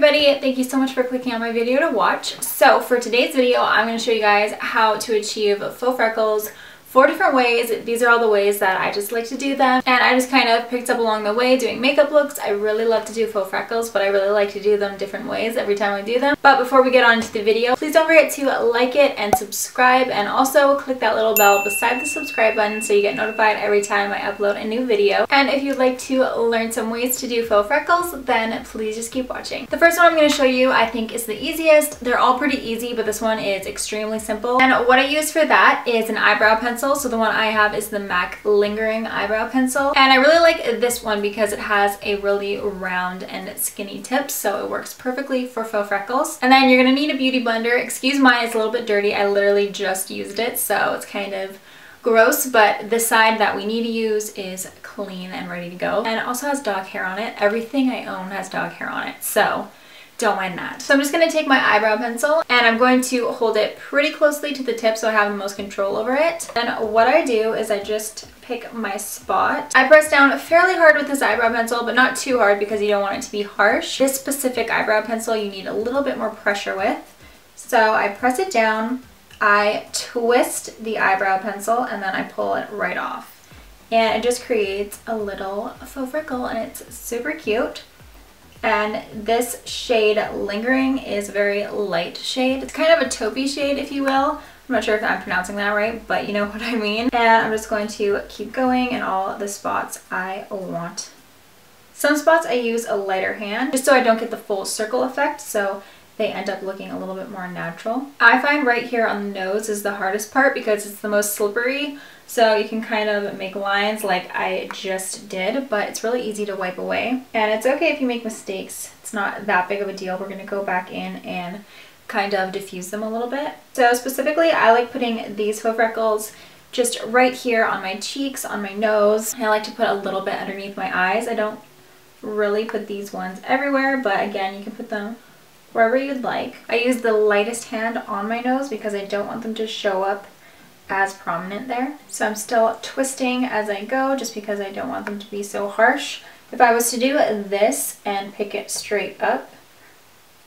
everybody, thank you so much for clicking on my video to watch. So for today's video, I'm going to show you guys how to achieve faux freckles 4 different ways. These are all the ways that I just like to do them, and I just kind of picked up along the way doing makeup looks. I really love to do faux freckles, but I really like to do them different ways every time I do them. But before we get on into the video, please don't forget to like it and subscribe, and also click that little bell beside the subscribe button so you get notified every time I upload a new video. And if you'd like to learn some ways to do faux freckles, then please just keep watching. The first one I'm going to show you I think is the easiest. They're all pretty easy, but this one is extremely simple. And what I use for that is an eyebrow pencil. So the one I have is the MAC Lingering Eyebrow Pencil. And I really like this one because it has a really round and skinny tip, so it works perfectly for faux freckles. And then you're going to need a beauty blender. Excuse mine, it's a little bit dirty. I literally just used it, so it's kind of gross, but the side that we need to use is clean and ready to go. And it also has dog hair on it. Everything I own has dog hair on it, so don't mind that. So I'm just going to take my eyebrow pencil and I'm going to hold it pretty closely to the tip so I have the most control over it. And what I do is I just pick my spot. I press down fairly hard with this eyebrow pencil, but not too hard because you don't want it to be harsh. This specific eyebrow pencil you need a little bit more pressure with. So I press it down, I twist the eyebrow pencil, and then I pull it right off. And it just creates a little faux freckle, and it's super cute. And this shade Lingering is a very light shade. It's kind of a taupey shade, if you will. I'm not sure if I'm pronouncing that right, but you know what I mean. And I'm just going to keep going in all the spots I want. Some spots I use a lighter hand just so I don't get the full circle effect, so they end up looking a little bit more natural. I find right here on the nose is the hardest part because it's the most slippery. So you can kind of make lines like I just did, but it's really easy to wipe away. And it's okay if you make mistakes. It's not that big of a deal. We're going to go back in and kind of diffuse them a little bit. So specifically, I like putting these faux freckles just right here on my cheeks, on my nose. And I like to put a little bit underneath my eyes. I don't really put these ones everywhere, but again, you can put them wherever you'd like. I use the lightest hand on my nose because I don't want them to show up as prominent there. So I'm still twisting as I go just because I don't want them to be so harsh. If I was to do this and pick it straight up,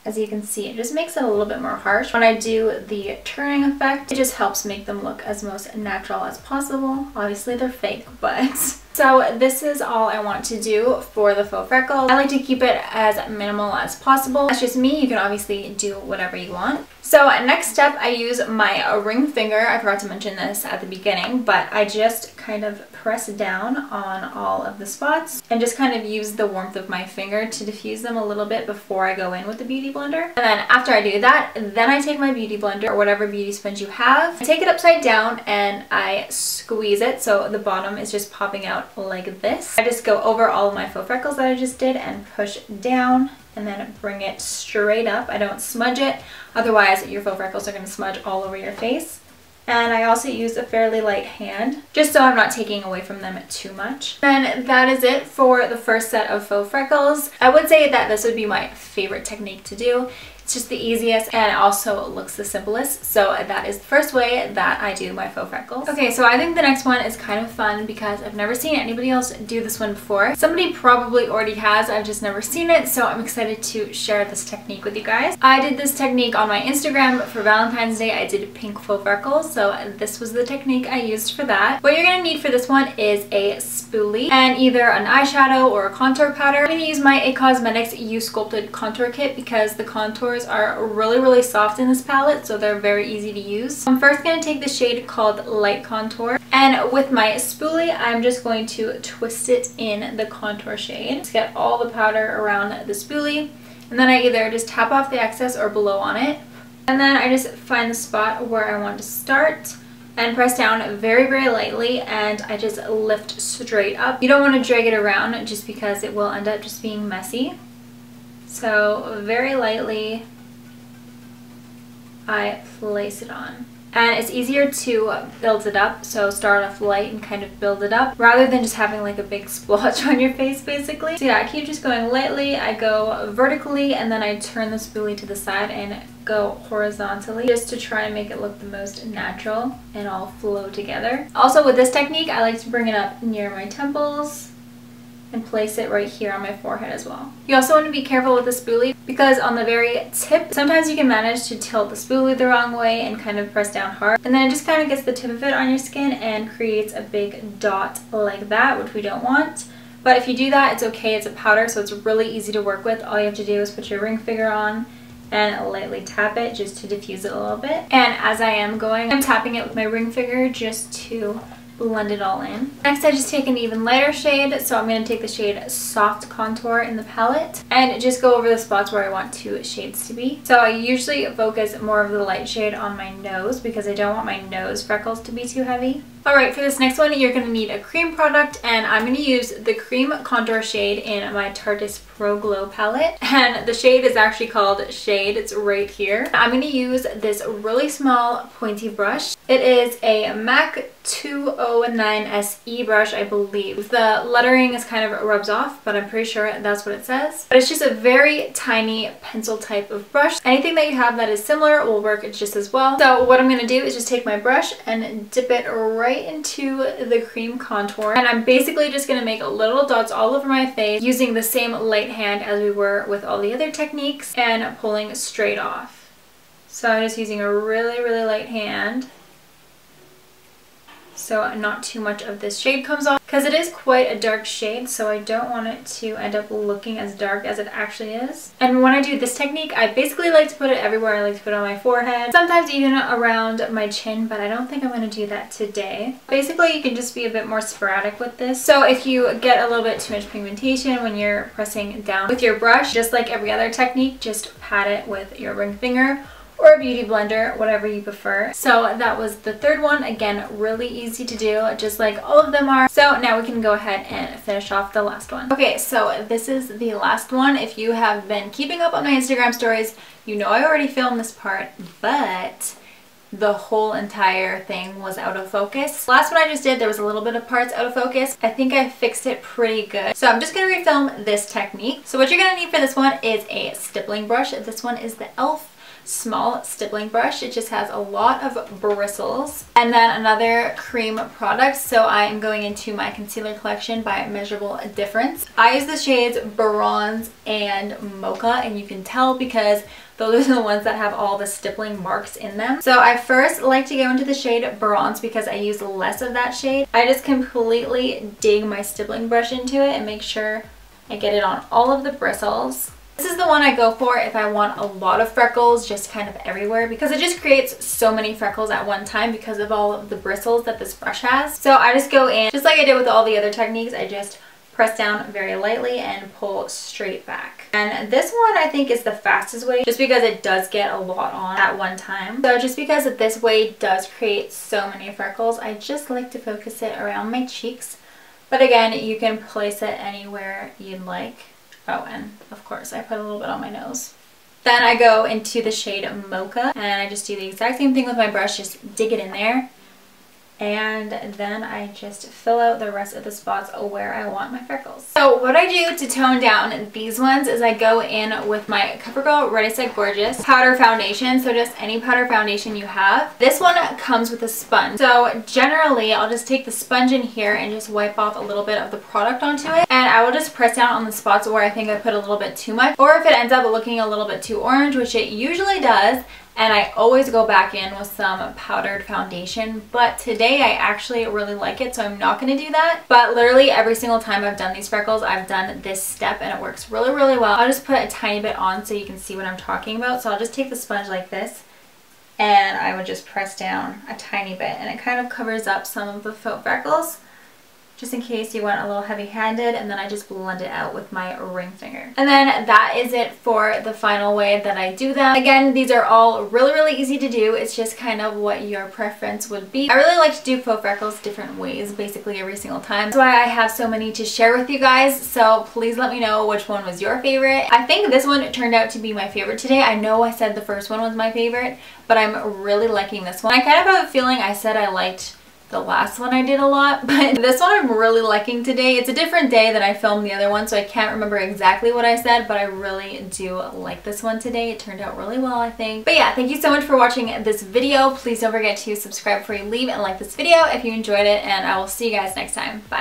as you can see, it just makes it a little bit more harsh. When I do the turning effect, it just helps make them look as most natural as possible. Obviously they're fake, but so this is all I want to do for the faux freckles. I like to keep it as minimal as possible. That's just me. You can obviously do whatever you want. So next step, I use my ring finger. I forgot to mention this at the beginning, but I just kind of press down on all of the spots and just kind of use the warmth of my finger to diffuse them a little bit before I go in with the beauty blender. And then after I do that, then I take my beauty blender or whatever beauty sponge you have. I take it upside down and I squeeze it so the bottom is just popping out like this. I just go over all of my faux freckles that I just did and push down and then bring it straight up. I don't smudge it, otherwise your faux freckles are going to smudge all over your face. And I also use a fairly light hand, just so I'm not taking away from them too much. And that is it for the first set of faux freckles. I would say that this would be my favorite technique to do. It's just the easiest and it also looks the simplest. So that is the first way that I do my faux freckles. Okay, so I think the next one is kind of fun because I've never seen anybody else do this one before. Somebody probably already has, I've just never seen it, so I'm excited to share this technique with you guys. I did this technique on my Instagram for Valentine's Day. I did pink faux freckles, so this was the technique I used for that. What you're going to need for this one is a spoolie and either an eyeshadow or a contour powder. I'm going to use my IT Cosmetics You Sculpted Contour Kit because the contours are really soft in this palette, so they're very easy to use. I'm first going to take the shade called Light Contour, and with my spoolie I'm just going to twist it in the contour shade. Just get all the powder around the spoolie, and then I either just tap off the excess or blow on it, and then I just find the spot where I want to start and press down very lightly, and I just lift straight up. You don't want to drag it around just because it will end up just being messy. So very lightly I place it on. And it's easier to build it up, so start off light and kind of build it up rather than just having like a big splotch on your face basically. So yeah, I keep just going lightly, I go vertically, and then I turn the spoolie to the side and go horizontally just to try and make it look the most natural and all flow together. Also with this technique, I like to bring it up near my temples and place it right here on my forehead as well. You also want to be careful with the spoolie because on the very tip, sometimes you can manage to tilt the spoolie the wrong way and kind of press down hard. And then it just kind of gets the tip of it on your skin and creates a big dot like that, which we don't want. But if you do that, it's okay. It's a powder, so it's really easy to work with. All you have to do is put your ring finger on and lightly tap it just to diffuse it a little bit. And as I am going, I'm tapping it with my ring finger just to blend it all in. Next, I just take an even lighter shade, so I'm going to take the shade Soft Contour in the palette and just go over the spots where I want two shades to be. So I usually focus more of the light shade on my nose because I don't want my nose freckles to be too heavy. Alright, for this next one, you're going to need a cream product, and I'm going to use the cream contour shade in my Tarte's Pro Glow palette, and the shade is actually called Shade. It's right here. I'm going to use this really small pointy brush. It is a MAC 209 SE brush, I believe. The lettering is kind of rubs off, but I'm pretty sure that's what it says. But it's just a very tiny pencil type of brush. Anything that you have that is similar will work just as well. So what I'm going to do is just take my brush and dip it right into the cream contour, and I'm basically just going to make little dots all over my face using the same light hand as we were with all the other techniques and pulling straight off. So I'm just using a really light hand so not too much of this shade comes off, because it is quite a dark shade, so I don't want it to end up looking as dark as it actually is. And when I do this technique, I basically like to put it everywhere. I like to put it on my forehead, sometimes even around my chin, but I don't think I'm going to do that today. Basically, you can just be a bit more sporadic with this. So if you get a little bit too much pigmentation when you're pressing down with your brush, just like every other technique, just pat it with your ring finger or a beauty blender, whatever you prefer. So that was the third one. Again, really easy to do, just like all of them are. So now we can go ahead and finish off the last one. Okay, so this is the last one. If you have been keeping up on my Instagram stories, you know I already filmed this part, but the whole entire thing was out of focus. Last one I just did, there was a little bit of parts out of focus. I think I fixed it pretty good. So I'm just going to refilm this technique. So what you're going to need for this one is a stippling brush. This one is the e.l.f. small stippling brush. It just has a lot of bristles. And then another cream product. So I am going into my concealer collection by Measurable Difference. I use the shades Bronze and Mocha, and you can tell because those are the ones that have all the stippling marks in them. So I first like to go into the shade Bronze because I use less of that shade. I just completely dig my stippling brush into it and make sure I get it on all of the bristles. This is the one I go for if I want a lot of freckles just kind of everywhere, because it just creates so many freckles at one time because of all of the bristles that this brush has. So I just go in, just like I did with all the other techniques, I just press down very lightly and pull straight back. And this one I think is the fastest way just because it does get a lot on at one time. So just because this way does create so many freckles, I just like to focus it around my cheeks. But again, you can place it anywhere you'd like. Oh, and of course I put a little bit on my nose. Then I go into the shade Mocha and I just do the exact same thing with my brush, just dig it in there. And then I just fill out the rest of the spots where I want my freckles. So what I do to tone down these ones is I go in with my CoverGirl Ready Set Gorgeous powder foundation. So just any powder foundation you have. This one comes with a sponge. So generally I'll just take the sponge in here and just wipe off a little bit of the product onto it. And I will just press down on the spots where I think I put a little bit too much. Or if it ends up looking a little bit too orange, which it usually does, and I always go back in with some powdered foundation, but today I actually really like it, so I'm not going to do that. But literally every single time I've done these freckles, I've done this step and it works really well. I'll just put a tiny bit on so you can see what I'm talking about. So I'll just take the sponge like this and I would just press down a tiny bit, and it kind of covers up some of the faux freckles, just in case you went a little heavy-handed, and then I just blend it out with my ring finger. And then that is it for the final way that I do them. Again, these are all really easy to do. It's just kind of what your preference would be. I really like to do faux freckles different ways basically every single time. That's why I have so many to share with you guys, so please let me know which one was your favorite. I think this one turned out to be my favorite today. I know I said the first one was my favorite, but I'm really liking this one. I kind of have a feeling I said I liked the last one I did a lot, but this one I'm really liking today. It's a different day than I filmed the other one, so I can't remember exactly what I said, but I really do like this one today. It turned out really well, I think. But yeah, thank you so much for watching this video. Please don't forget to subscribe before you leave and like this video if you enjoyed it, and I will see you guys next time. Bye.